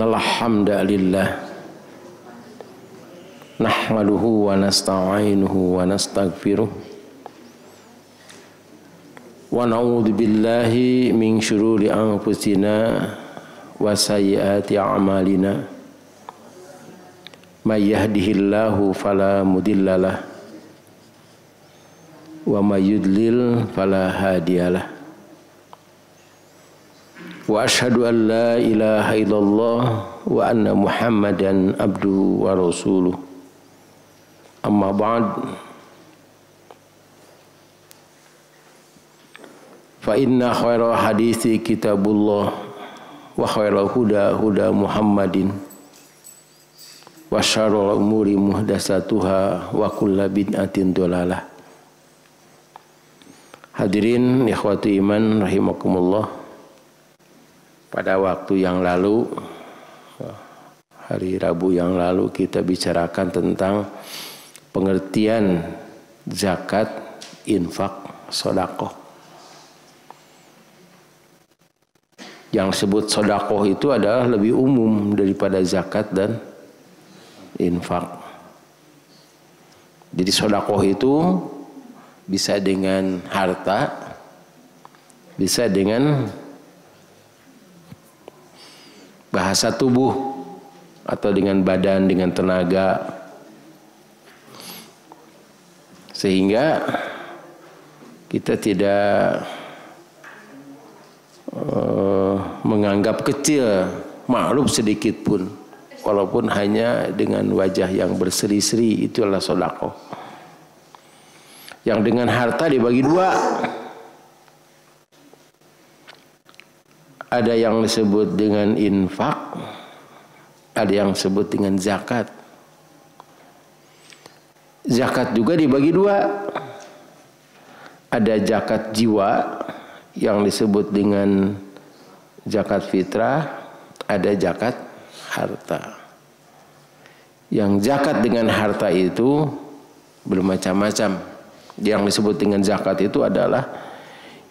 Innal hamdalillah nahmaduhu wa nasta'inuhu wa nastaghfiruh wa na'udzu billahi min syururi anfusina wa sayyiati a'malina may yahdihillahu fala mudhillalah wa may yudlil fala hadiyalah. Wa ashhadu an la ilaha illallah wa anna Muhammadan abduhu wa rasuluh. Amma ba'd. Fa inna khairal hadithi kitabullah wa khairal huda huda Muhammadin wa syarrul umuri muhdatsatuha wa kullu bid'atin dhalalah. Hadirin ikhwati iman rahimakumullah. Pada waktu yang lalu, hari Rabu yang lalu, kita bicarakan tentang pengertian zakat, infak, sedekah. Yang disebut sedekah itu adalah lebih umum daripada zakat dan infak. Jadi sedekah itu bisa dengan harta, bisa dengan bahasa tubuh atau dengan badan, dengan tenaga, sehingga kita tidak menganggap kecil makhluk sedikit pun, walaupun hanya dengan wajah yang berseri-seri, itulah sedekah. Yang dengan harta dibagi dua. Ada yang disebut dengan infak, ada yang disebut dengan zakat. Zakat juga dibagi dua. Ada zakat jiwa yang disebut dengan zakat fitrah, ada zakat harta. Yang zakat dengan harta itu bermacam-macam. Yang disebut dengan zakat itu adalah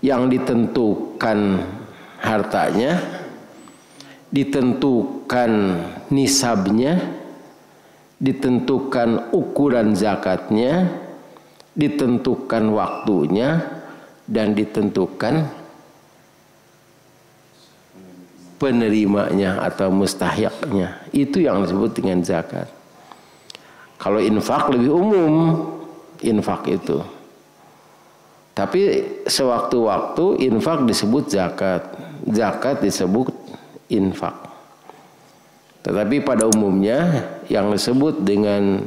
yang ditentukan hartanya, ditentukan nisabnya, ditentukan ukuran zakatnya, ditentukan waktunya, dan ditentukan penerimanya atau mustahiqnya. Itu yang disebut dengan zakat. Kalau infak lebih umum, infak itu. Tapi sewaktu-waktu infak disebut zakat, zakat disebut infak. Tetapi pada umumnya yang disebut dengan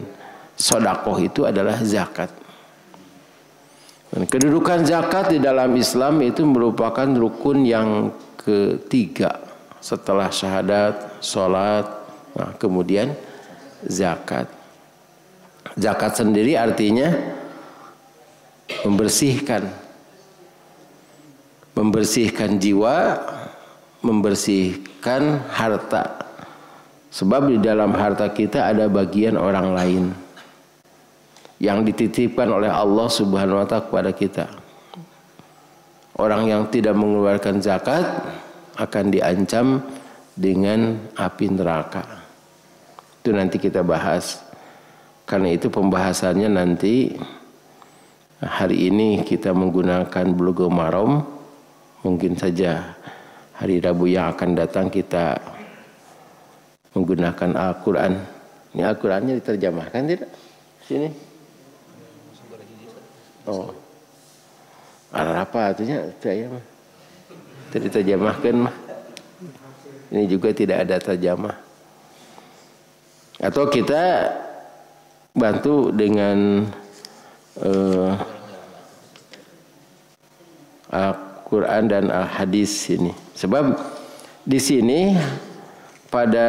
sedekah itu adalah zakat. Dan kedudukan zakat di dalam Islam itu merupakan rukun yang ketiga setelah syahadat, sholat, nah kemudian zakat. Zakat sendiri artinya membersihkan jiwa, membersihkan harta. Sebab di dalam harta kita ada bagian orang lain yang dititipkan oleh Allah Subhanahu wa taala kepada kita. Orang yang tidak mengeluarkan zakat akan diancam dengan api neraka. Itu nanti kita bahas. Karena itu pembahasannya nanti. Hari ini kita menggunakan Bulughul Maram. Mungkin saja hari Rabu yang akan datang kita menggunakan Al-Quran. Ini Al-Qurannya diterjemahkan tidak? Sini. Oh. Apa artinya? Saya mah. Tidak diterjemahkan mah. Ini juga tidak ada terjemah. Atau kita bantu dengan Al-Quran dan Al-Hadis ini. Sebab di sini pada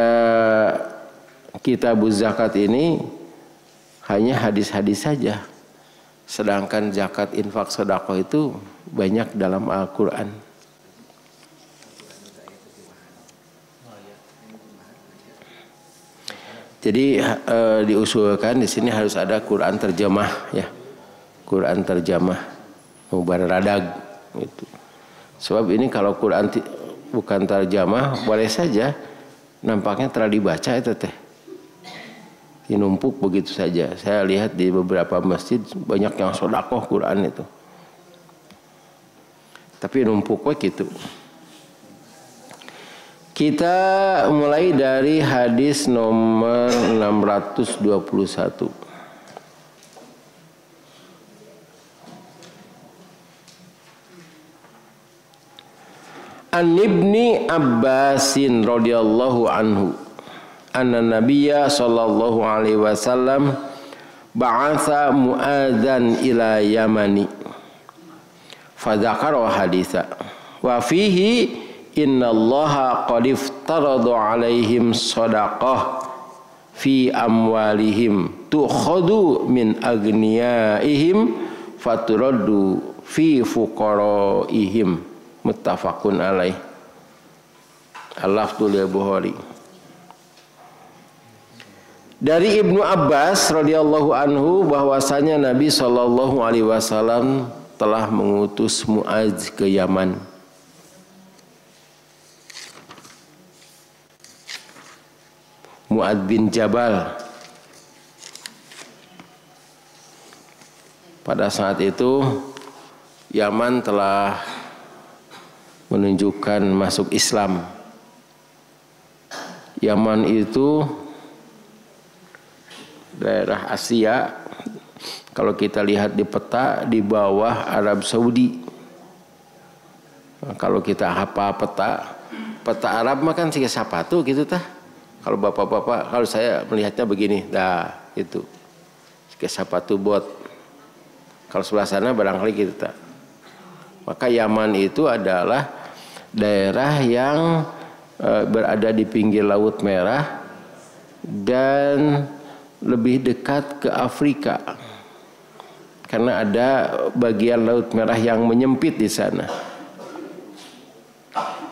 kitab zakat ini hanya hadis-hadis saja. Sedangkan zakat, infak, sedekah itu banyak dalam Al-Quran. Jadi diusulkan di sini harus ada Quran terjemah ya. Quran terjemah mubarradag itu. Sebab ini kalau Quran bukan terjemah boleh saja nampaknya telah dibaca itu teh. Dinumpuk begitu saja. Saya lihat di beberapa masjid banyak yang sedekah Quran itu. Tapi numpuk we gitu. Kita mulai dari hadis nomor 621. An Ibni Abbasin radhiyallahu anhu anna Nabiyya sallallahu alaihi wasallam ba'atha Mu'adzan ila Yamani fadzakara haditsa wa fihi innallaha qad iftarada alaihim shadaqah fi amwalihim tukhadu min agniyaihim faturaddu fi fuqaraihim muttafaqun alaih. Al-lafdul Bukhari. Dari Ibnu Abbas radhiyallahu anhu bahwasanya Nabi sallallahu alaihi wasallam telah mengutus Mu'adz ke Yaman. Mu'adz bin Jabal. Pada saat itu Yaman telah menunjukkan masuk Islam. Yaman itu daerah Asia. Kalau kita lihat di peta, di bawah Arab Saudi. Nah, kalau kita hafal peta Arab mah kan siga sapatu gitu tah. Kalau bapak-bapak, kalau saya melihatnya begini, dah itu siga sapatu bot. Kalau sebelah sana barangkali gitu tah. Maka Yaman itu adalah daerah yang berada di pinggir Laut Merah dan lebih dekat ke Afrika karena ada bagian Laut Merah yang menyempit di sana.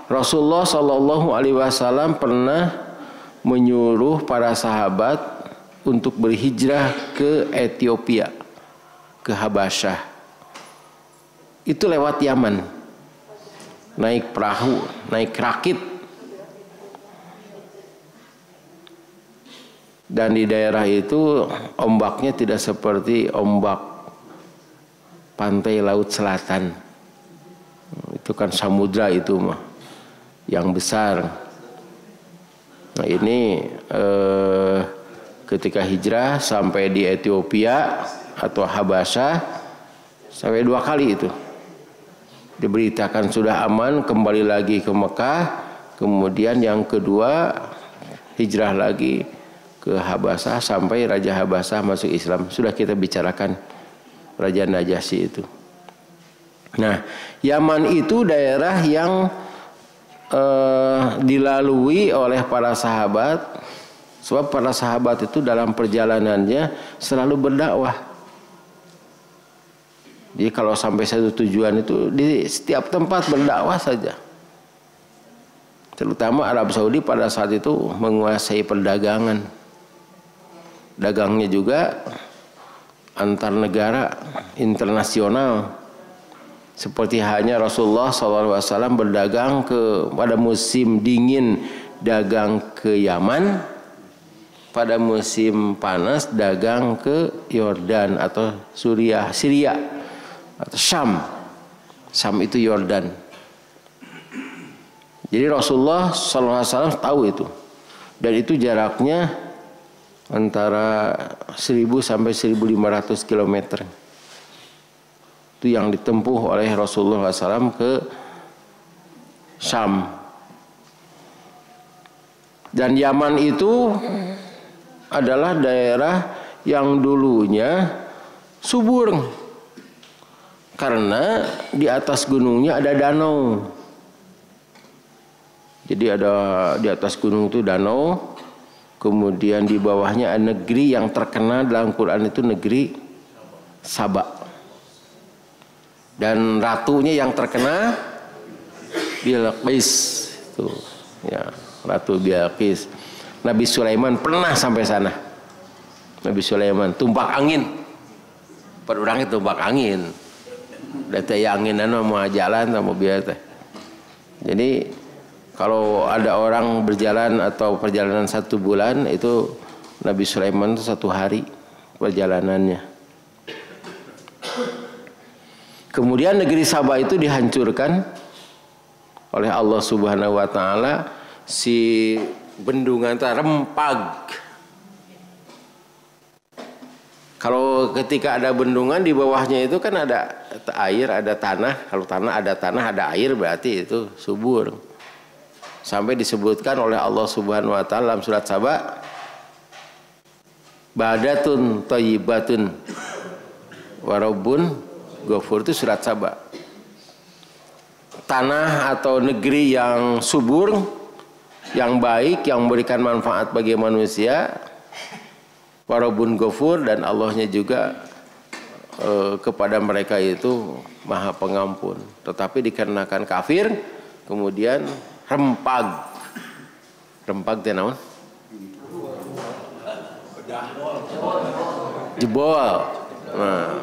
Rasulullah Shallallahu Alaihi Wasallam pernah menyuruh para sahabat untuk berhijrah ke Ethiopia, ke Habasyah. Itu lewat Yaman. Naik perahu, naik rakit. Dan di daerah itu ombaknya tidak seperti ombak pantai laut selatan. Itu kan samudra itu mah yang besar. Nah ini ketika hijrah sampai di Ethiopia atau Habasyah sampai 2 kali itu. Diberitakan sudah aman, kembali lagi ke Mekah. Kemudian yang kedua hijrah lagi ke Habasyah sampai Raja Habasyah masuk Islam. Sudah kita bicarakan Raja Najasyi itu. Nah, Yaman itu daerah yang dilalui oleh para sahabat. Sebab para sahabat itu dalam perjalanannya selalu berdakwah. Jadi kalau sampai satu tujuan itu di setiap tempat berdakwah saja. Terutama Arab Saudi pada saat itu menguasai perdagangan. Dagangnya juga antar negara internasional. Seperti halnya Rasulullah SAW berdagang pada musim dingin dagang ke Yaman, pada musim panas dagang ke Yordan atau Syria atau Syam. Syam itu Yordan. Jadi Rasulullah SAW tahu itu. Dan itu jaraknya antara 1000 sampai 1500 km. Itu yang ditempuh oleh Rasulullah SAW ke Syam. Dan Yaman itu adalah daerah yang dulunya subur. Karena di atas gunungnya ada danau. Jadi ada di atas gunung itu danau. Kemudian di bawahnya ada negeri yang terkenal dalam Quran itu negeri Saba. Dan ratunya yang terkenal Bilqis itu. Ya, Ratu Bilqis. Nabi Sulaiman pernah sampai sana. Nabi Sulaiman tumpak angin. Perurangnya tumpak angin. Data anginan mau jalan sama biasa. Jadi Kalau ada orang berjalan atau perjalanan 1 bulan, itu Nabi Sulaiman itu 1 hari perjalanannya. Kemudian negeri Sabah itu dihancurkan oleh Allah Subhanahu wa taala. Si bendungan itu rempag. Kalau ketika ada bendungan, di bawahnya itu kan ada air, ada tanah. Kalau tanah ada tanah, ada air, berarti itu subur. Sampai disebutkan oleh Allah Subhanahu wa taala dalam surat Sabah, badatun thayyibatun wa rabbun ghafur, itu surat Sabah. Tanah atau negeri yang subur, yang baik, yang memberikan manfaat bagi manusia, wa rabbun ghafur, dan Allahnya juga kepada mereka itu Maha Pengampun. Tetapi dikarenakan kafir, kemudian rempag. Rempag teh naon? Jebol. Nah.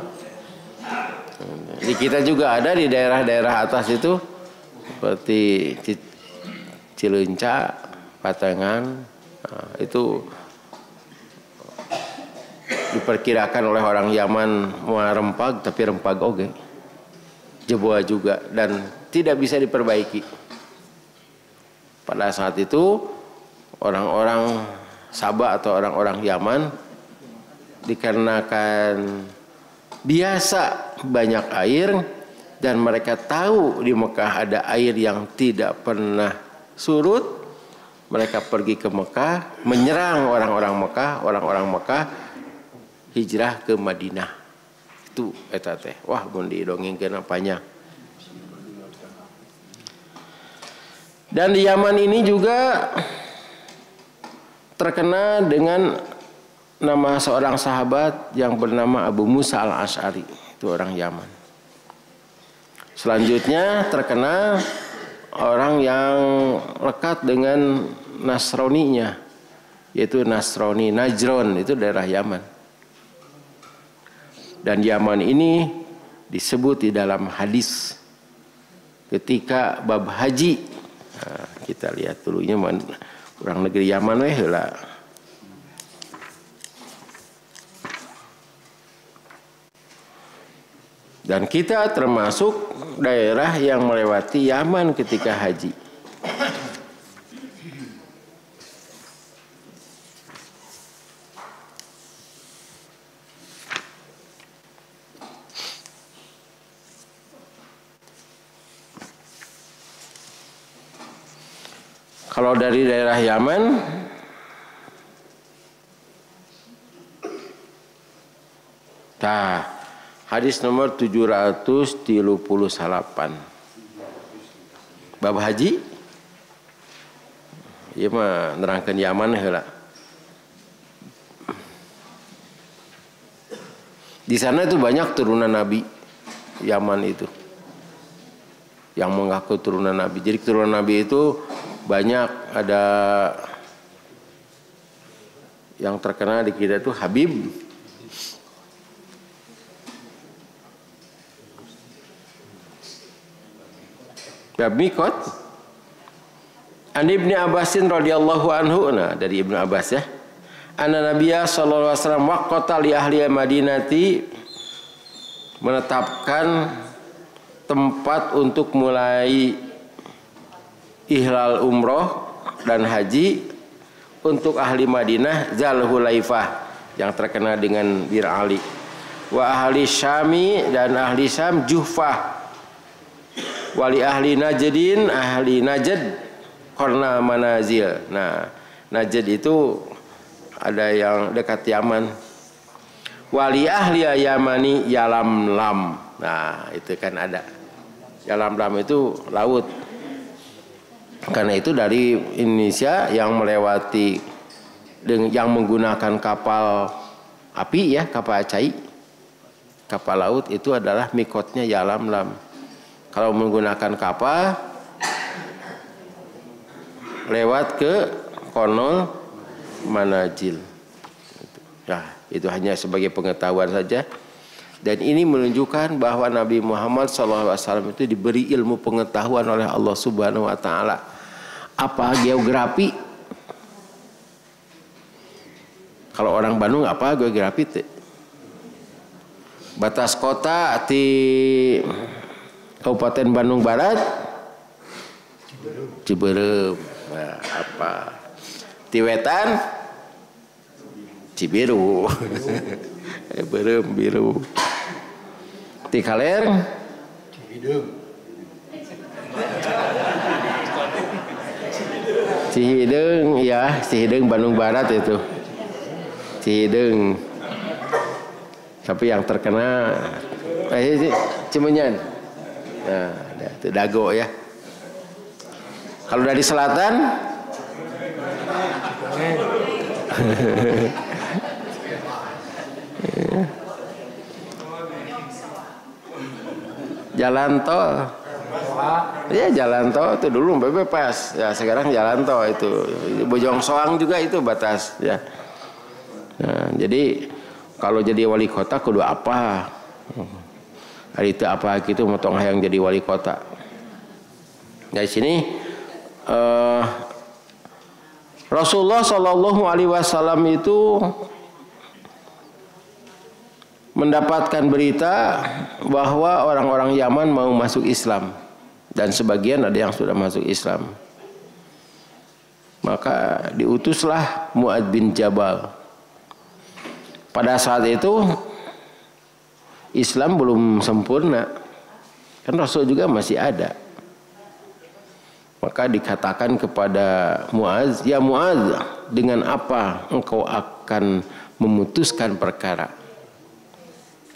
Jadi kita juga ada di daerah-daerah atas itu seperti Cileunca, Patengan. Nah, itu diperkirakan oleh orang Yaman mau rempag, tapi rempag oge. Jebol juga dan tidak bisa diperbaiki. Pada saat itu orang-orang Sabah atau orang-orang Yaman dikarenakan biasa banyak air dan mereka tahu di Mekah ada air yang tidak pernah surut, mereka pergi ke Mekah, menyerang orang-orang Mekah. Orang-orang Mekah hijrah ke Madinah. Itu eta teh. Wah, mun didongengkeun apanya. Dan di Yaman ini juga terkena dengan nama seorang sahabat yang bernama Abu Musa al-Asy'ari. Itu orang Yaman. Selanjutnya terkena orang yang lekat dengan Nasraninya, yaitu Nasrani Najron, itu daerah Yaman. Dan Yaman ini disebut di dalam hadis ketika bab haji. Nah, kita lihat dulunya orang negeri Yaman weh heula. Dan kita termasuk daerah yang melewati Yaman ketika haji. Kalau dari daerah Yaman, hadis nomor 738. Bab haji, ieu mah nerangkeun Yaman heula. Di sana itu banyak turunan Nabi Yaman itu, yang mengaku turunan Nabi. Jadi turunan Nabi itu banyak, ada yang terkenal di kita itu Habib, Mikot, an Ibnu Abbasin radhiyallahu anhu, nah dari Ibnu Abbas ya, anna Nabiyya sallallahu alaihi wasallam waqata li ahli Madinati, menetapkan tempat untuk mulai ihlal umroh dan haji untuk ahli Madinah Zal Hulaifah yang terkenal dengan Bir Ali, wa ahli Syami, dan ahli Syam Juhfah, wali ahli Najdin, ahli Najd Qarna Manazil. Nah, Najd itu ada yang dekat Yaman. Wali ahli Yamani Yalamlam. Nah, itu kan ada. Yalamlam itu laut. Karena itu dari Indonesia yang melewati, yang menggunakan kapal api ya, kapal acai, kapal laut, itu adalah mikotnya Yalamlam. Kalau menggunakan kapal lewat ke Konol Manazil. Ya, itu hanya sebagai pengetahuan saja. Dan ini menunjukkan bahwa Nabi Muhammad SAW itu diberi ilmu pengetahuan oleh Allah Subhanahu wa taala. Apa geografi? Kalau orang Bandung apa geografi teh? Batas kota di Kabupaten Bandung Barat? Ciberem. Nah, apa? Di wetan? Cibiru. Berem biru. Di Kaler? Cihideng, ya, Cihideng Bandung Barat itu. Cihideng. Tapi yang terkena Cimenyan. Nah, itu Dago ya. Kalau dari selatan? Jalan tol. Ya jalan tol itu dulu bebas. Ya sekarang jalan tol itu. Bojong Soang juga itu batas ya. Nah, jadi kalau jadi wali kota kudu apa? Hari itu apa gitu motong hayang jadi wali kota. Dari sini Rasulullah Shallallahu Alaihi Wasallam itu mendapatkan berita bahwa orang-orang Yaman mau masuk Islam dan sebagian ada yang sudah masuk Islam. Maka diutuslah Mu'adz bin Jabal. Pada saat itu Islam belum sempurna, kan Rasul juga masih ada. Maka dikatakan kepada Mu'adz, ya Mu'adz, dengan apa engkau akan memutuskan perkara?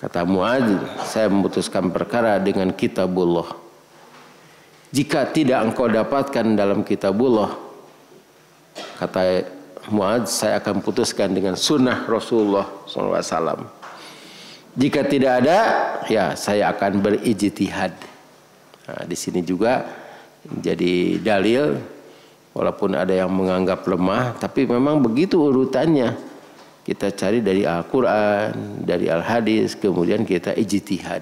Kata Mu'adz, saya memutuskan perkara dengan kitabullah. Jika tidak engkau dapatkan dalam kitabullah, kata Mu'adz, saya akan putuskan dengan sunnah Rasulullah SAW. Jika tidak ada, ya saya akan berijtihad. Nah, di sini juga jadi dalil, walaupun ada yang menganggap lemah, tapi memang begitu urutannya. Kita cari dari Al-Quran, dari Al-Hadis, kemudian kita ijtihad.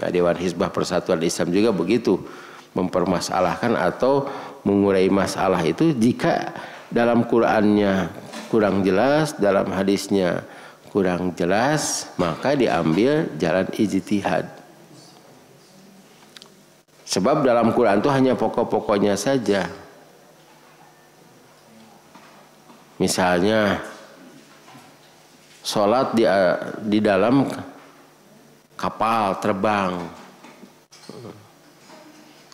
Nah, Dewan Hizbah Persatuan Islam juga begitu, mempermasalahkan atau mengurai masalah itu jika dalam Qurannya kurang jelas, dalam hadisnya kurang jelas, maka diambil jalan ijtihad. Sebab dalam Quran itu hanya pokok-pokoknya saja. Misalnya sholat di dalam kapal terbang,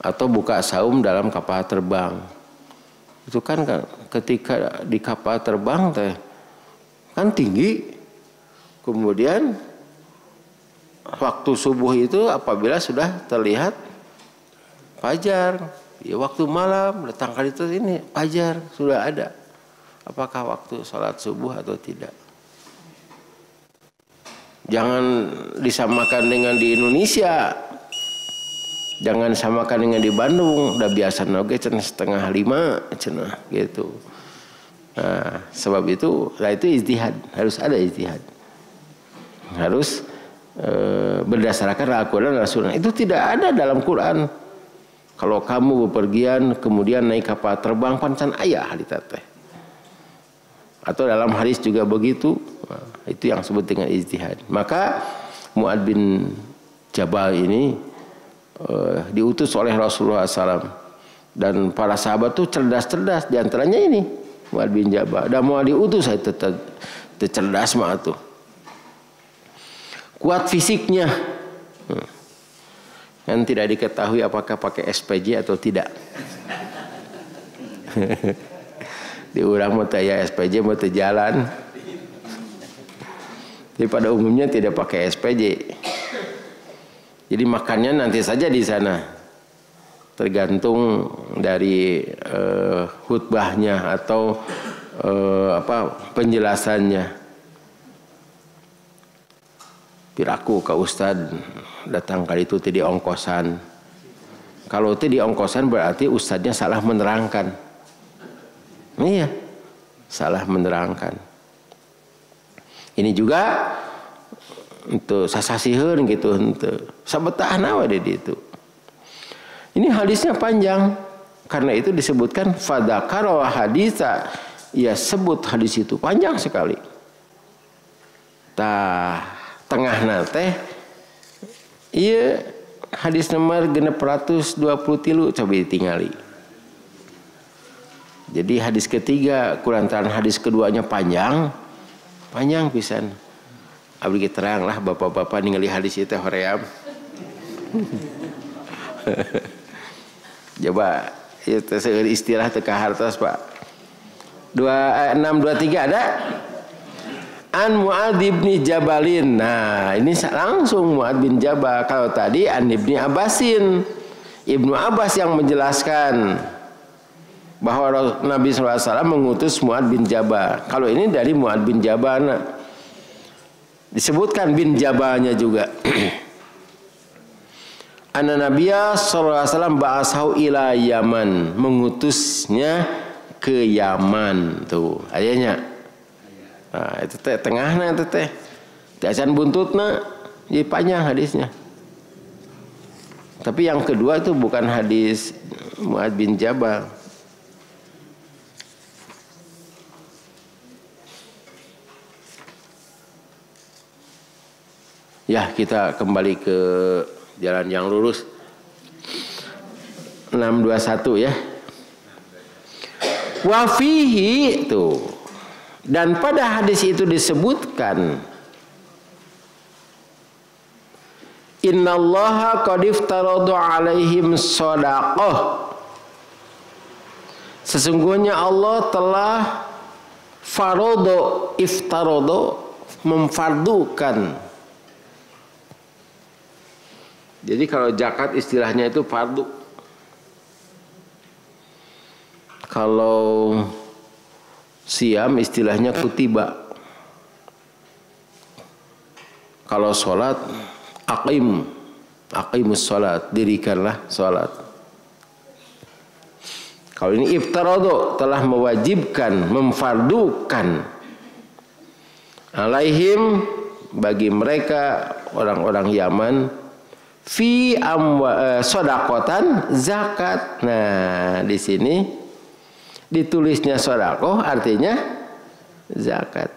atau buka saum dalam kapal terbang. Itu kan ketika di kapal terbang teh kan tinggi, kemudian waktu subuh itu apabila sudah terlihat fajar, ya waktu malam datang kali itu ini fajar sudah ada. Apakah waktu sholat subuh atau tidak? Jangan disamakan dengan di Indonesia. Jangan samakan dengan di Bandung. Udah biasa oge cenah 4:30 cenah gitu. Nah, sebab itu ijtihad, harus ada ijtihad. Harus berdasarkan Al-Qur'an dan Sunnah. Itu tidak ada dalam Quran. Kalau kamu bepergian kemudian naik kapal terbang pancan aya harita teh. Atau dalam hadis juga begitu. Nah, itu yang disebut dengan ijtihad. Maka Mu'adz bin Jabal ini diutus oleh Rasulullah SAW, dan para sahabat tuh cerdas-cerdas, diantaranya ini Mu'adz bin Jabal. Dan mau diutus saya tetap cerdas mah tuh. Kuat fisiknya. Kan tidak diketahui apakah pakai SPJ atau tidak. Di urang mah ya SPJ mah jalan. Jadi pada umumnya tidak pakai SPJ. Jadi makannya nanti saja di sana. Tergantung dari khutbahnya atau penjelasannya. Piraku ka Ustad datang kali itu di ongkosan. Kalau itu di ongkosan berarti ustadznya salah menerangkan. Iya, salah menerangkan. Ini juga untuk sasasihun gitu, untuk sabetah nawa di itu. Ini hadisnya panjang. Karena itu disebutkan fadzakara haditsa, ia sebut hadis itu panjang sekali. Tengahna teh ieu hadis nomor 623 coba ditingali. Jadi hadis ketiga kulantaran hadis keduanya panjang pisan. Abdi terang lah bapak-bapak ningali hadis itu hoream. Coba itu istilah teka hartos Pak. 623 ada? An Mu'adz bin Jabalin. Nah, ini langsung Mu'adz bin Jabal. Kalau tadi an Ibni Abbasin. Ibnu Abbas yang menjelaskan bahwa Nabi SAW mengutus Mu'adz bin Jabal. Kalau ini dari Mu'adz bin Jabal. Nah, disebutkan bin Jabalnya juga. Anna Nabiya SAW ba'asahu ila Yaman. Mengutusnya ke Yaman. Tuh, ayahnya. Nah, itu teh tengahnya itu teh. Tiasan buntutna jadi panjang hadisnya. Tapi yang kedua itu bukan hadis Mu'adz bin Jabal. Ya, kita kembali ke jalan yang lurus. 621 ya. Wa fihi tuh. Dan pada hadis itu disebutkan innallaha qad iftarada alaihim shadaqah. Sesungguhnya Allah telah iftarada memfardukan. Jadi kalau zakat istilahnya itu fardu. Kalau siam istilahnya kutiba. Kalau sholat aqimus sholat, dirikanlah sholat. Kalau ini iftaradu, telah mewajibkan, memfardukan alaihim, bagi mereka orang-orang Yaman, fi sodakotan zakat. Nah, di sini ditulisnya sodakoh artinya zakat.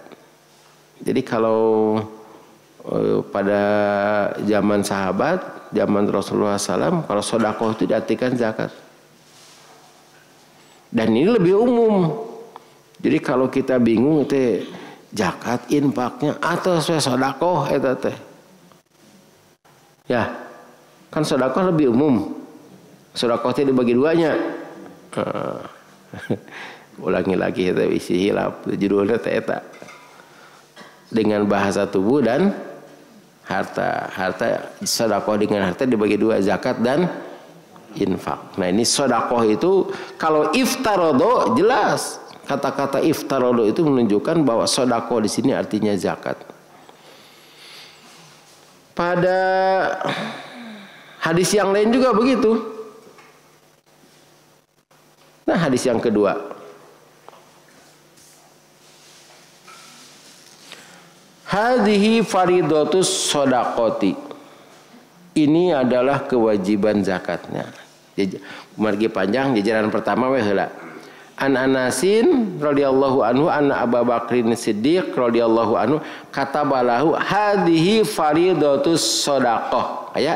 Jadi kalau pada zaman sahabat, zaman Rasulullah SAW, kalau sodakoh itu diartikan zakat. Dan ini lebih umum. Jadi kalau kita bingung itu zakat infaknya atau sodakoh itu teh. Ya, kan sodakoh lebih umum. Sodakoh itu dibagi duanya. Ulangi lagi itu isi hilaf judulnya eta dengan bahasa tubuh dan harta. Sedekah dengan harta dibagi dua, zakat dan infak. Nah, ini sedekah itu kalau iftarodo jelas kata-kata iftarodo itu menunjukkan bahwa sedekah di sini artinya zakat. Pada hadis yang lain juga begitu. Nah, hadis yang kedua. Hadhihi faridatus shadaqati. Ini adalah kewajiban zakatnya. Margi panjang jajaran pertama we heula. An Anasin radhiyallahu anhu anna Abu Bakrin Siddiq radhiyallahu anhu katabalahu hadhihi faridatus shadaqah. Aya.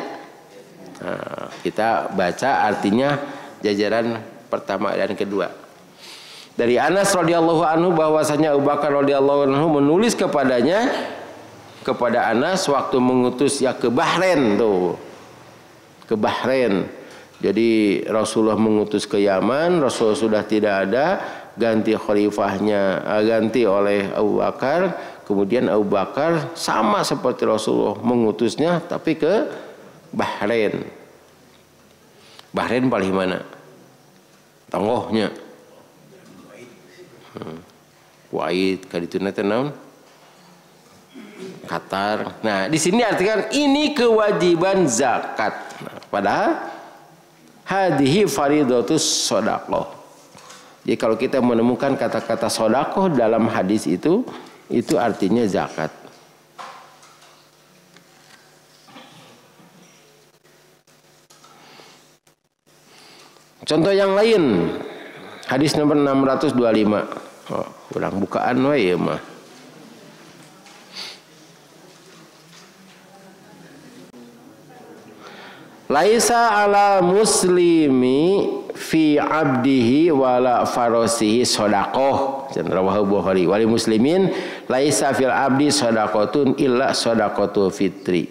Nah, kita baca artinya jajaran pertama dan kedua. Dari Anas radhiyallahu anhu bahwasanya Abu Bakar radhiyallahu anhu menulis kepada Anas waktu mengutus ya ke Bahrain tuh. Ke Bahrain. Jadi Rasulullah mengutus ke Yaman, Rasul sudah tidak ada, ganti khalifahnya ganti oleh Abu Bakar. Kemudian Abu Bakar sama seperti Rasulullah mengutusnya tapi ke Bahrain. Bahrain paling mana? Tanggohnya Kuwait kadituna teh naon? Qatar. Nah, di sini artikan ini kewajiban zakat. Nah, padahal hadhihi faridatus shadaqah. Jadi kalau kita menemukan kata-kata shadaqah dalam hadis itu artinya zakat. Contoh yang lain, hadis nomor 625. Oh, kurang bukaan wae mah. Laisa ala muslimi fi abdihi wala farosihi shadaqah. Rawahu Bukhari. Wali muslimin laisa fil abdi shadaqatun illa shadaqatul fitri.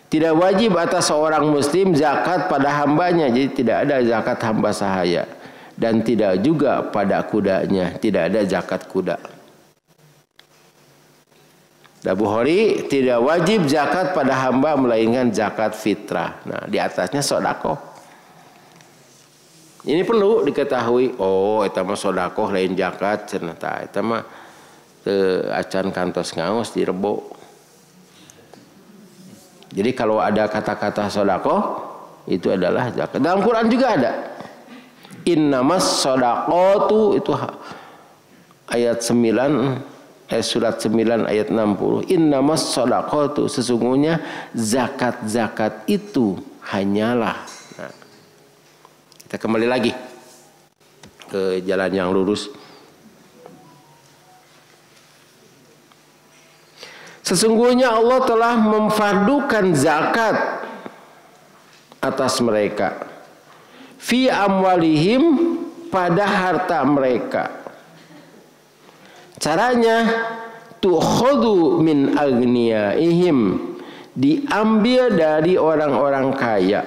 Tidak wajib atas seorang muslim zakat pada hambanya. Jadi tidak ada zakat hamba sahaya. Dan tidak juga pada kudanya. Tidak ada zakat kuda. Bukhari, tidak wajib zakat pada hamba melainkan zakat fitrah. Nah, di atasnya sodakoh. Ini perlu diketahui. Oh, itu mah sodakoh lain zakat. Cenah itu mah acan kantos ngaos direbo. Jadi kalau ada kata-kata sodakoh, itu adalah zakat. Dalam Quran juga ada. Innamas sodaqatu, itu ayat 9. Surat 9 ayat 60. Innamas shadaqatu, sesungguhnya zakat-zakat itu hanyalah. Nah, kita kembali lagi ke jalan yang lurus. Sesungguhnya Allah telah memfardukan zakat atas mereka. Fi amwalihim, pada harta mereka. Caranya tukhadu min agniyaihim, diambil dari orang-orang kaya.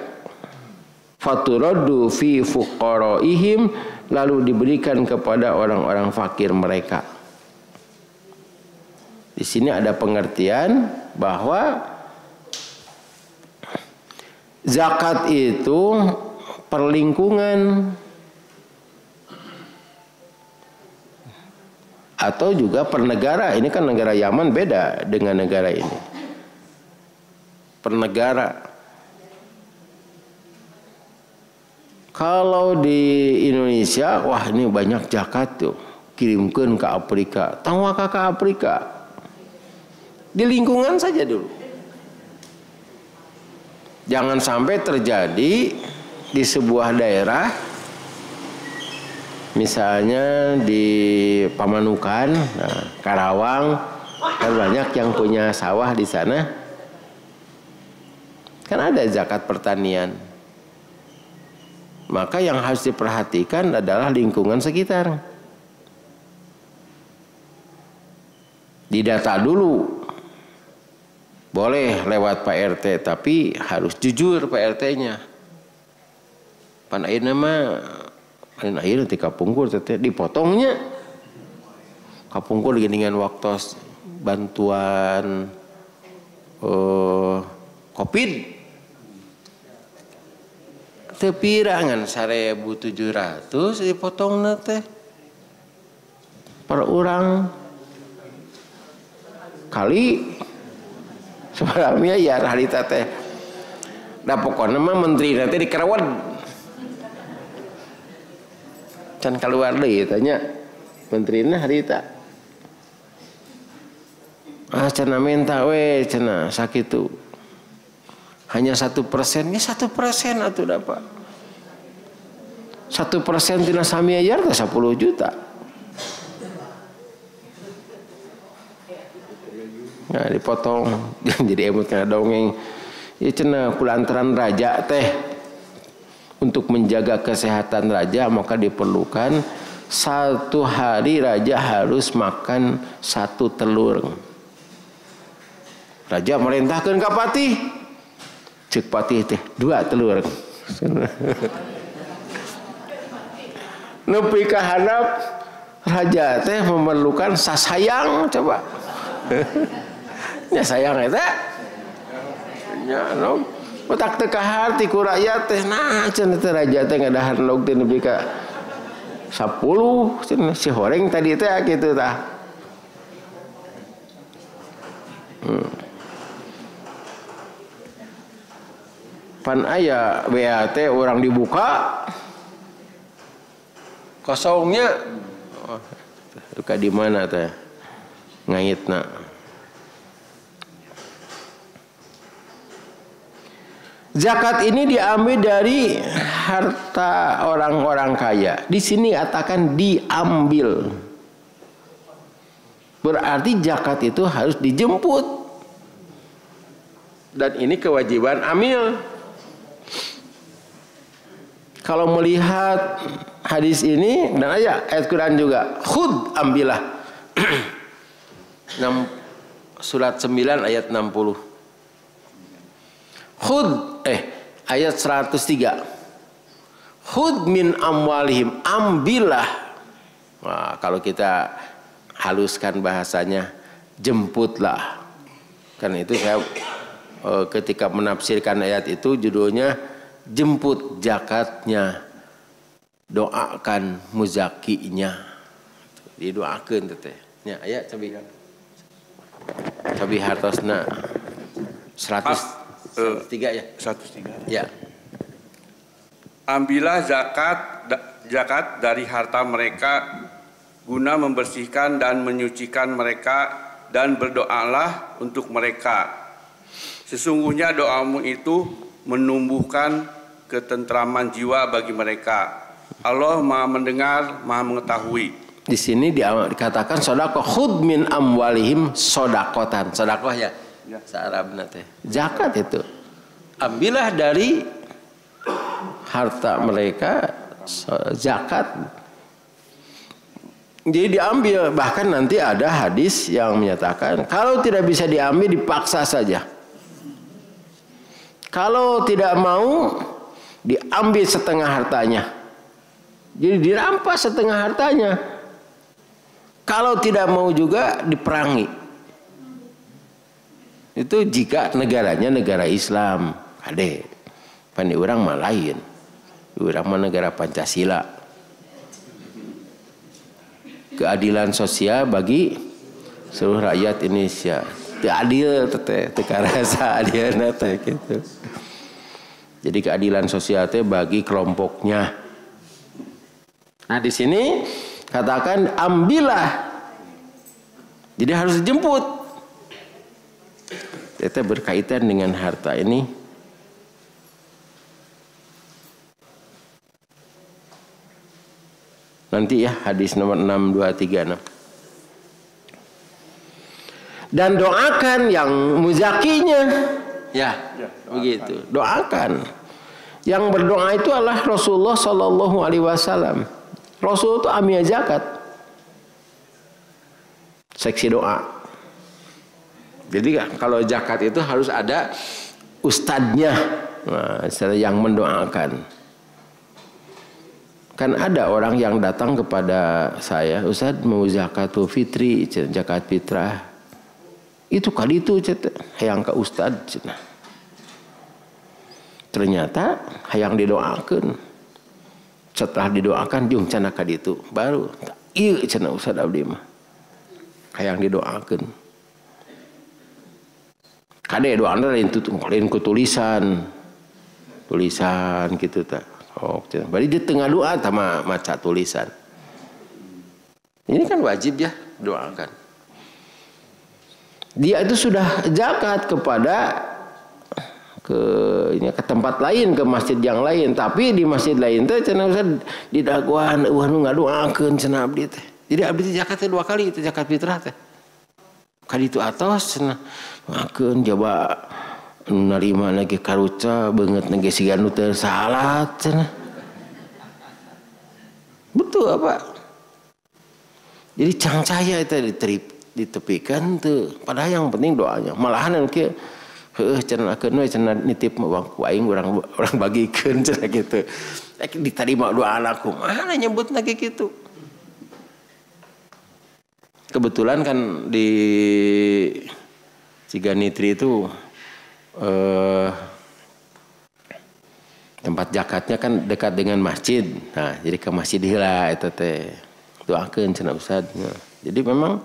Faturaddu fi fuqaraihim, lalu diberikan kepada orang-orang fakir mereka. Di sini ada pengertian bahwa zakat itu perlingkungan atau juga per negara. Ini kan negara Yaman beda dengan negara ini. Per negara. Kalau di Indonesia, wah ini banyak zakat tuh. Kirimkan ke Afrika. Tawaka ke Afrika. Di lingkungan saja dulu. Jangan sampai terjadi di sebuah daerah, misalnya di Pamanukan, nah, Karawang, kan banyak yang punya sawah di sana. Kan ada zakat pertanian. Maka yang harus diperhatikan adalah lingkungan sekitar. Didata dulu. Boleh lewat Pak RT, tapi harus jujur Pak RT-nya. Pan ayeuna mah dan akhirnya nanti kapungkur dipotongnya. Kapungkur dengan waktu bantuan COVID. Tepirangan 1.700 dipotong teh per orang kali sebenarnya ya harita teh. Da pokoknya mah menteri nanti dikerawat. Can keluar deui tanya menterina harita. Cenah minta we cenah sakitu. Hanya 1%, ya 1% atuh dapat. 1% tina samiayar teh 10 juta. Nah, dipotong jadi emut kana dongeng. Ya cenah kulantaran raja teh. Untuk menjaga kesehatan raja maka diperlukan 1 hari raja harus makan 1 telur. Raja merintahkan ka patih. Cek patih teh 2 telur. Nepi ka handap raja teh memerlukan sasayang coba. Ya sayang eta. Ya no. Otak teh kahar ti ku rakyat teh nah cenah teh raja teh ngadahan log teh nepi ka 10 cenah si horeng tadi teh kitu tah. Pan aya BAT orang dibuka kosongnya. Oh, duka di mana teh? Ngaitna. Zakat ini diambil dari harta orang-orang kaya. Di sini katakan diambil. Berarti zakat itu harus dijemput. Dan ini kewajiban amil. Kalau melihat hadis ini dan ayat Quran juga, khud, ambillah. Surat 9 ayat 60. Khud, ayat 103. Khud min amwalihim, ambillah. Nah, kalau kita haluskan bahasanya, jemputlah. Kan itu saya ketika menafsirkan ayat itu judulnya jemput zakatnya, doakan muzakinya. Didoakan teteh. Ya, ayat cabi hartosna 103 ya. 103. Ya. Ambillah zakat dari harta mereka guna membersihkan dan menyucikan mereka, dan berdoalah untuk mereka. Sesungguhnya doamu itu menumbuhkan ketentraman jiwa bagi mereka. Allah Maha mendengar, Maha mengetahui. Di sini dikatakan sodako, khud min amwalihim sodakotan. Sodakoh ya? Searabna teh. Zakat itu. Ambillah dari harta mereka zakat. Jadi diambil. Bahkan nanti ada hadis yang menyatakan kalau tidak bisa diambil dipaksa saja. Kalau tidak mau diambil setengah hartanya. Jadi dirampas setengah hartanya. Kalau tidak mau juga diperangi. Itu jika negaranya negara Islam. Ade, pandai orang mah lain. Orang mah negara Pancasila. Keadilan sosial bagi seluruh rakyat Indonesia. Teu adil teh, teu karasa adilna teh gitu. Jadi keadilan sosial teh bagi kelompoknya. Nah, di sini katakan ambillah. Jadi harus dijemput. Itu berkaitan dengan harta ini. Nanti ya hadis nomor 6236. Dan doakan yang muzakinya. Ya, begitu. Doakan. Yang berdoa itu adalah Rasulullah Sallallahu Alaihi Wasallam. Rasul itu amil zakat. Seksi doa. Jadi kalau zakat itu harus ada ustadznya, nah, yang mendoakan. Kan ada orang yang datang kepada saya, Ustaz mau zakatul fitri, zakat fitrah. Itu kali itu hayang ka ustad cenah. Ternyata hayang didoakeun. Setelah didoakan jeung cenah ka ditu baru ieu cenah ustad abdi mah. Hayang didoakeun. Kade doana lain ku tulisan. Tulisan kitu tah. Oh, cenah. Bari di tengah doa tah maca tulisan. Ini kan wajib ya doakan. Dia itu sudah zakat kepada ke tempat lain, ke masjid yang lain, tapi di masjid lain teh cenah Ustaz di dakwaan nu ngadoakeun cenah abdi teh. Jadi abdi teh zakat teh 2 kali, itu zakat fitrah teh. Kali itu atos cenah ngakeun coba narima lagi karuca beungeut nage siga nu teu salat cenah. Betul apa? Jadi cangcaya itu ditepikan tuh, padahal yang penting doanya. Malahan anu kieu heueuh cenah akeun we cenah nitip uang ku aing urang bagikeun cenah kitu. Diterima doa anakku. Mana nyebutna kayak gitu. Kebetulan kan di Ciganitri itu tempat zakatnya kan dekat dengan masjid. Nah, jadi ke masjid heula eta teh. Doakeun cenah Ustaz. Nah, jadi memang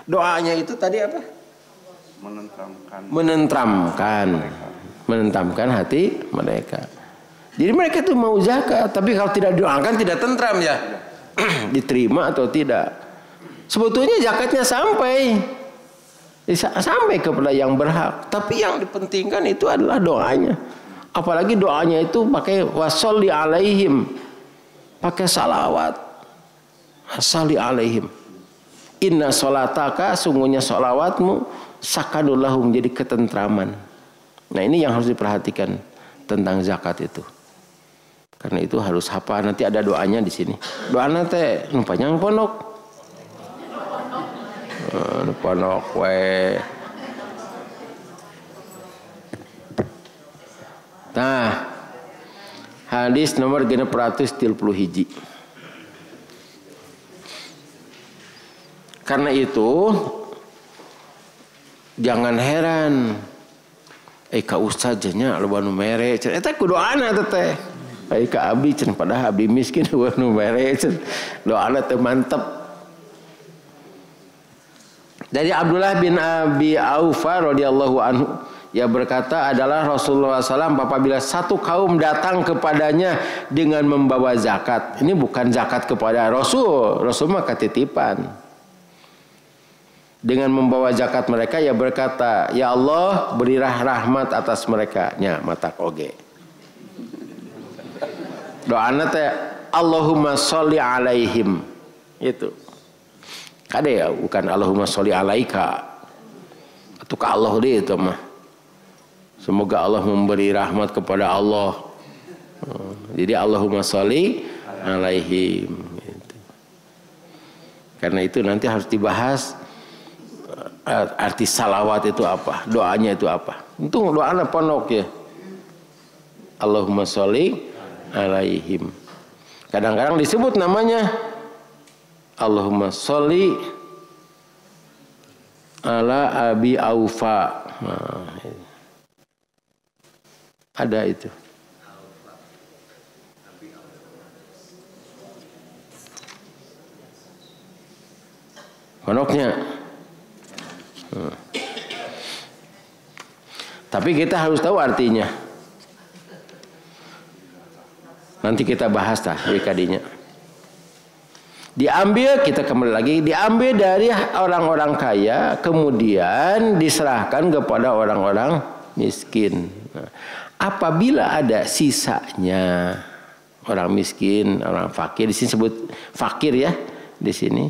doanya itu tadi apa? Menentramkan hati mereka. Jadi mereka itu mau zakat, tapi kalau tidak doakan tidak tentram ya. Diterima atau tidak. Sebetulnya zakatnya sampai kepada yang berhak, tapi yang dipentingkan itu adalah doanya. Apalagi doanya itu pakai washolli alaihim, pakai salawat. Sholli alaihim. Inna sholataka, sungguhnya sholawatmu, sakanul lahum, jadi ketentraman. Nah ini yang harus diperhatikan tentang zakat itu. Karena itu harus hafal. Nanti ada doanya di sini. Doanya teh nu panjang pondok. Pondok we. Nah, hadis nomor 631. Karena itu jangan heran. Ka ustaz nya loba nu mere, eta kudoana teh. Ka abdi cenah padahal abdi miskin loba nu mere, doana teh mantep. Dari Abdullah bin Abi Aufa radhiyallahu anhu, ia berkata adalah Rasulullah SAW apabila satu kaum datang kepadanya dengan membawa zakat. Ini bukan zakat kepada Rasul. Rasul mah ketitipan. Dengan membawa zakat mereka, ia berkata, ya Allah berilah rahmat atas mereka. Nya matak oge. Doana teh Allahumma sholli alaihim. Itu. Kade ya, bukan Allahumma sholli alaika. Atau ke Allah deh itu mah. Semoga Allah memberi rahmat kepada Allah. Jadi Allahumma sholli alaihim. Karena itu nanti harus dibahas arti salawat itu apa, doanya itu apa. Itu doanya pondok ya. Allahumma sholli alaihim. Kadang-kadang disebut namanya Allahumma sholli ala Abi Aufa. Nah, ada itu. Pondoknya. Tapi kita harus tahu artinya. Nanti kita bahas kadinya. Diambil, kita kembali lagi, diambil dari orang-orang kaya, kemudian diserahkan kepada orang-orang miskin. Nah, apabila ada sisanya, orang miskin, orang fakir, di sini sebut fakir ya, di sini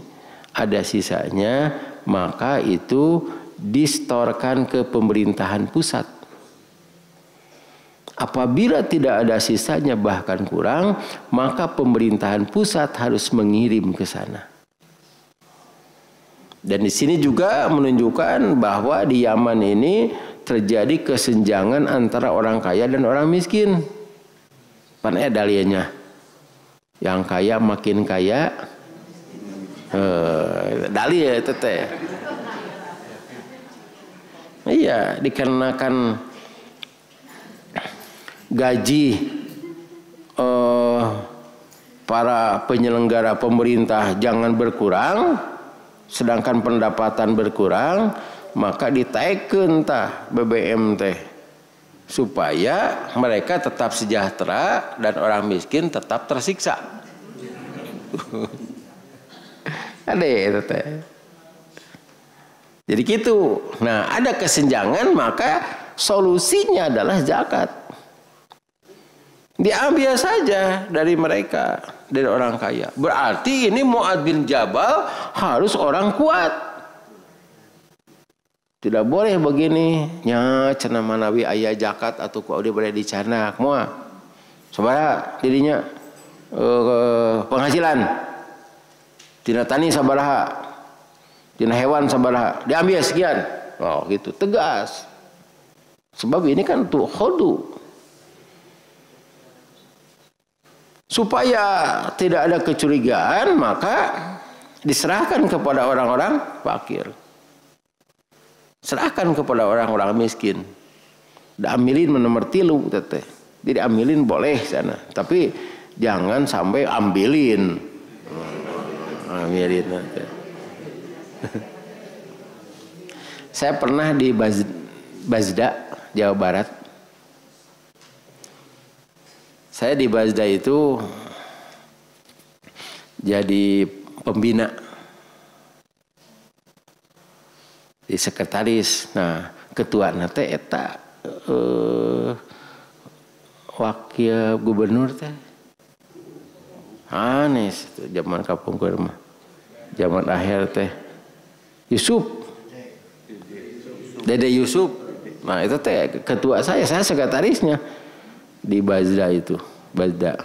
ada sisanya, maka itu distorkan ke pemerintahan pusat. Apabila tidak ada sisanya bahkan kurang, maka pemerintahan pusat harus mengirim ke sana. Dan di sini juga menunjukkan bahwa di Yaman ini terjadi kesenjangan antara orang kaya dan orang miskin. Pan dalianya. Yang kaya makin kaya. Dali ya itu teh. Iya, dikarenakan gaji para penyelenggara pemerintah jangan berkurang, sedangkan pendapatan berkurang, maka ditaikkeun tah BBM teh supaya mereka tetap sejahtera dan orang miskin tetap tersiksa. Ada itu teh. Jadi gitu. Nah, ada kesenjangan, maka solusinya adalah zakat. Diambil saja dari mereka, dari orang kaya. Berarti ini Mu'adz bin Jabal harus orang kuat. Tidak boleh begini. Nya cenah manawi aya zakat atau ku dia boleh dicanak moal. Sabaraha dirinya penghasilan. Tina tani sabaraha. Tina hewan sabaraha. Diambil sekian. Oh gitu, tegas. Sebab ini kan tuh khodu. Supaya tidak ada kecurigaan, maka diserahkan kepada orang-orang fakir. Serahkan kepada orang-orang miskin. Diambilin nomor 3 teteh. Jadi ambilin boleh sana, tapi jangan sampai ambilin. Ambilin nanti. Saya pernah di Bazda, Jawa Barat. Saya di Bazda itu jadi pembina, di sekretaris. Nah, ketua nate eta wakil gubernur teh. Aneh itu zaman kapungkur mah. Zaman akhir teh. Yusuf. Dede Yusuf. Nah itu teh ketua saya sekretarisnya di Bazda itu, Bazda.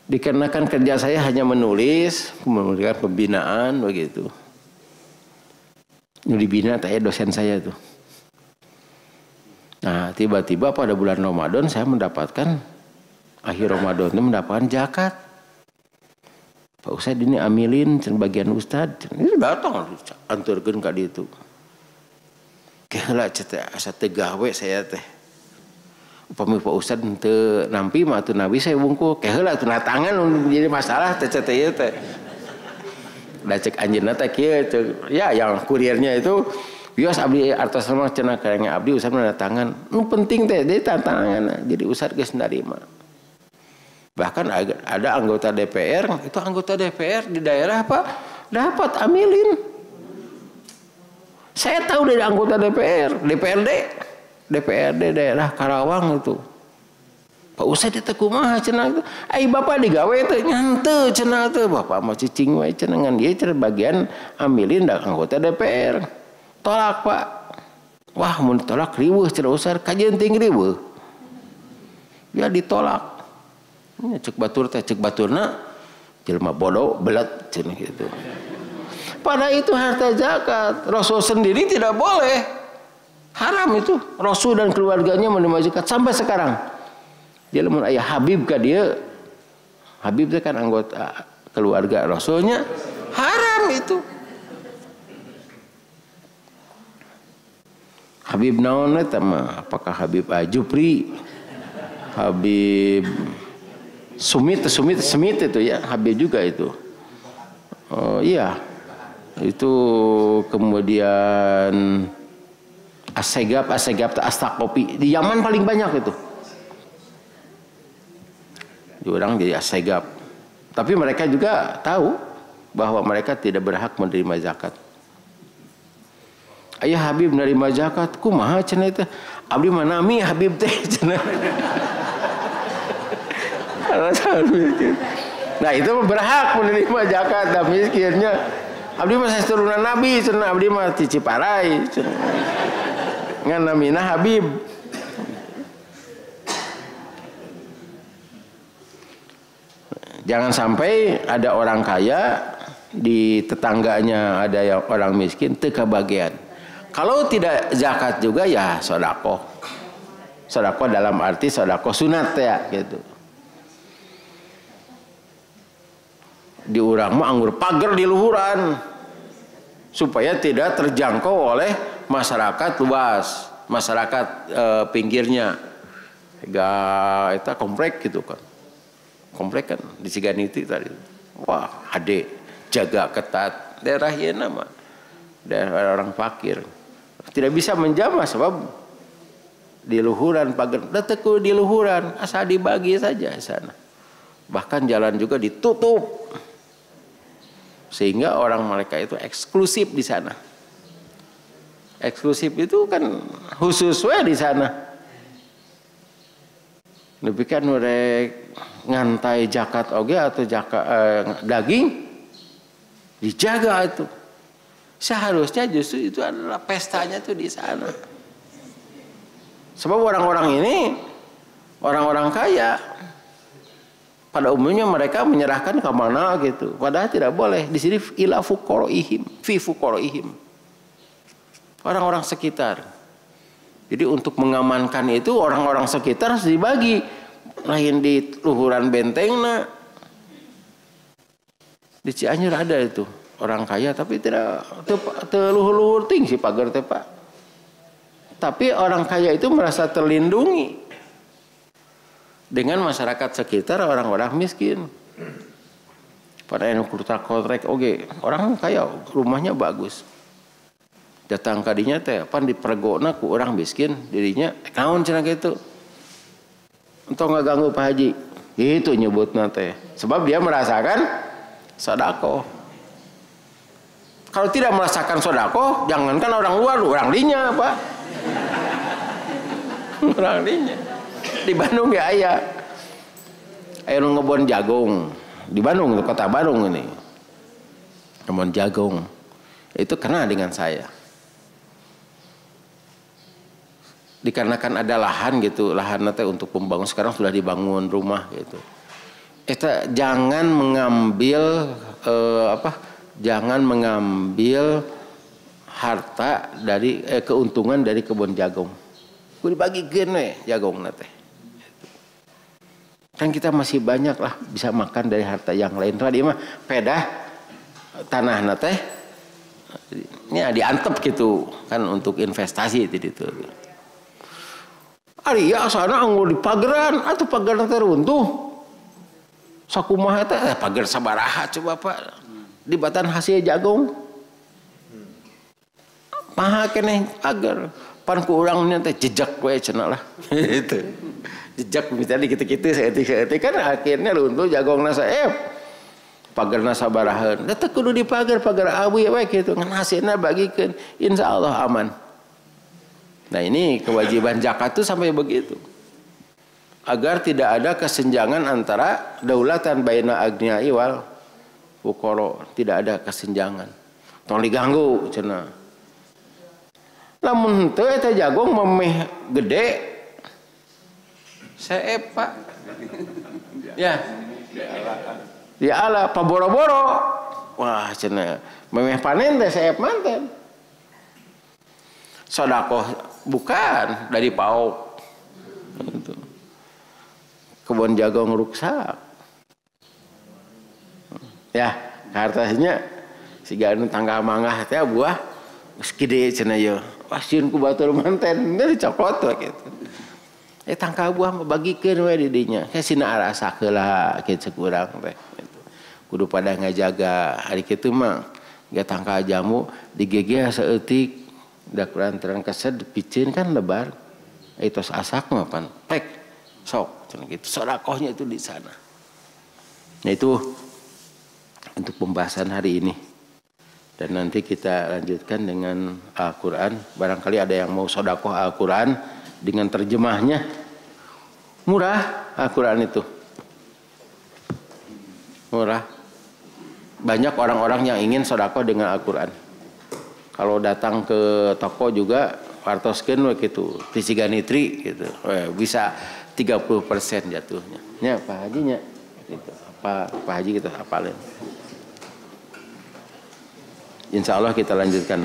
Dikarenakan kerja saya hanya menulis, memberikan pembinaan begitu. Yang dibina teh dosen saya tuh. Nah tiba-tiba pada bulan Ramadan saya mendapatkan akhir Ramadan itu mendapatkan zakat. Pak Ustadz ini amilin bagian Ustadz. Ini datang anturkeun ka ditu. Keheula asa teu gawe saya teh. Upami Pak Ustadz teu nampi mah atuh nabi saya bungkul. Keheula atuh tangan jadi masalah teh ieu teh. Da cek anjeunna teh kieu ya yang kurirnya itu bios abdi artos mah cenah karengnya abdi Ustadz nanda tangan. Nu penting teh dia tantangan. Jadi Ustadz geus narima. Bahkan ada anggota DPR, itu anggota DPR di daerah apa? Dapat amilin. Saya tahu dari anggota DPRD daerah Karawang itu. Pak Ustadz itu kumaha cenah itu. Bapak digawe itu nyante cenah itu. Bapak mah cicing wae cenah ngan dia cenah bagian amilin da anggota DPR. Tolak Pak. Wah mun ditolak riweuh cenah Ustadz kajian ting riweuh. Ya ditolak. Cek baturna jelema bodoh belat cenah gitu. Pada itu harta zakat. Rasul sendiri tidak boleh. Haram itu. Rasul dan keluarganya menerima zakat sampai sekarang. Dia lamun aya Habib ka dia. Habib itu kan anggota keluarga Rasulnya. Haram itu. Habib naon eta mah? Apakah Habib Ajupri? Habib Sumit itu ya. Habib juga itu. Oh iya. Itu kemudian Asegab Astakopi di Yaman paling banyak itu. Diorang jadi Asegab. Tapi mereka juga tahu bahwa mereka tidak berhak menerima zakat. Ayah Habib menerima zakat, kumaha cenah itu? Abdi mana mi Habib teh cenah. Nah itu berhak menerima zakat dan miskinnya. Abdi mah turunan Nabi, cenah abdi mah ti Ciparai. Ngan namina Habib. Jangan sampai ada orang kaya di tetangganya ada yang orang miskin teu kabagian. Kalau tidak zakat juga ya sedekah. Sedekah dalam arti sedekah sunat ya gitu. Di urang mah anggur pagar di luhuran supaya tidak terjangkau oleh masyarakat luas, masyarakat pinggirnya. Ga eta komplek gitu kan. Komplek kan di Ciganiti tadi. Wah, ade jaga ketat daerah ieu mah. Daerah orang fakir. Tidak bisa menjamah sebab di luhuran pagar. Da teu di luhuran, asal dibagi saja sana. Bahkan jalan juga ditutup. Sehingga orang mereka itu eksklusif di sana. Eksklusif itu kan khusus we di sana. Lebih kan mereka ngantai zakat oge atau zakat daging dijaga itu. Seharusnya justru itu adalah pestanya tuh di sana. Sebab orang-orang ini orang-orang kaya. Pada umumnya mereka menyerahkan ke mana gitu. Padahal tidak boleh. Di sini ila fuqaraihim, fi fuqaraihim. Orang-orang sekitar. Jadi untuk mengamankan itu orang-orang sekitar harus dibagi. Lain di luhuran bentengna. Di Cianjur ada itu orang kaya tapi tidak luhur-luhur tinggi pagar teh Pak. Tapi orang kaya itu merasa terlindungi dengan masyarakat sekitar orang-orang miskin. Pada anu kontrak oge, orang kaya rumahnya bagus. Datang kadinya teh pan dipergona ku orang miskin, dirinya naon cenah kitu. Entong ngaganggu Pak Haji. Itu nyebutna teh. Sebab dia merasakan sedekah. Kalau tidak merasakan sedekah, jangankan orang luar, orang dinya Pak. Orang dinya. Di Bandung ya aya. Aya nu ngebon jagung. Di Bandung, di kota Bandung ini. Ngebon jagung. Itu kena dengan saya. Dikarenakan ada lahan gitu, lahan nanti untuk pembangun, sekarang sudah dibangun rumah gitu. Kita jangan mengambil jangan mengambil harta dari keuntungan dari kebun jagung. Kudu dibagikeun we jagung teh. Kan kita masih banyak lah bisa makan dari harta yang lain. Tadi mah pedah tanah teh ini diantep gitu kan untuk investasi itu. Ari ya sana anggur di pageran atau pageran teh runtuh. Sakumaha teh pager sabaraha coba Pak. Di batan hasil jagung. Maha keneh pager. Pan ku urang teh jejak we cenah lah. Itu. Jejak misalnya gitu-gitu seetik kan akhirnya runtuh jagongna saep. Pagerna sabaraheun. Da teh kudu di pager awi we kitu ngan hasilna bagikeun insyaallah aman. Nah ini kewajiban zakat itu sampai begitu. Agar tidak ada kesenjangan antara daulatan baina agniai wal fuqara. Tidak ada kesenjangan. Tong diganggu cenah. Lamun teu eta jagung memeh gede. Saep Pak. Ya. Di ala paboro-boro. Wah cenah. Memeh panen teh saep manten. Sedekah bukan dari pauk. Itu. Kebun jagung rusak. Ya, hartanya siga anu tanggal mangah teh buah geus gede cenah ye. Pasieun ku batur manten dari cokot we kitu. Tangkal buah bagikeun we di dinya. Sina arasakeun lah kitu kurang teh. Kudu pada ngajaga hari kitu mah ge tangkal jamu digegeh saeutik da Quran terang kesed picin kan lebar. Tos asak mah pan pek sok cenah kitu. Sedekahnya itu di sana. Nah itu untuk pembahasan hari ini. Dan nanti kita lanjutkan dengan Al-Quran. Barangkali ada yang mau sedekah Al-Quran dengan terjemahnya. Murah Al-Quran itu. Murah. Banyak orang-orang yang ingin sedekah dengan Al-Quran. Kalau datang ke toko juga wartoskeun we kitu, tisiga nitri gitu. Bisa 30% jatuhnya. Nya Pak Haji nya gitu. Pak Haji kita hafalin. Insyaallah kita lanjutkan.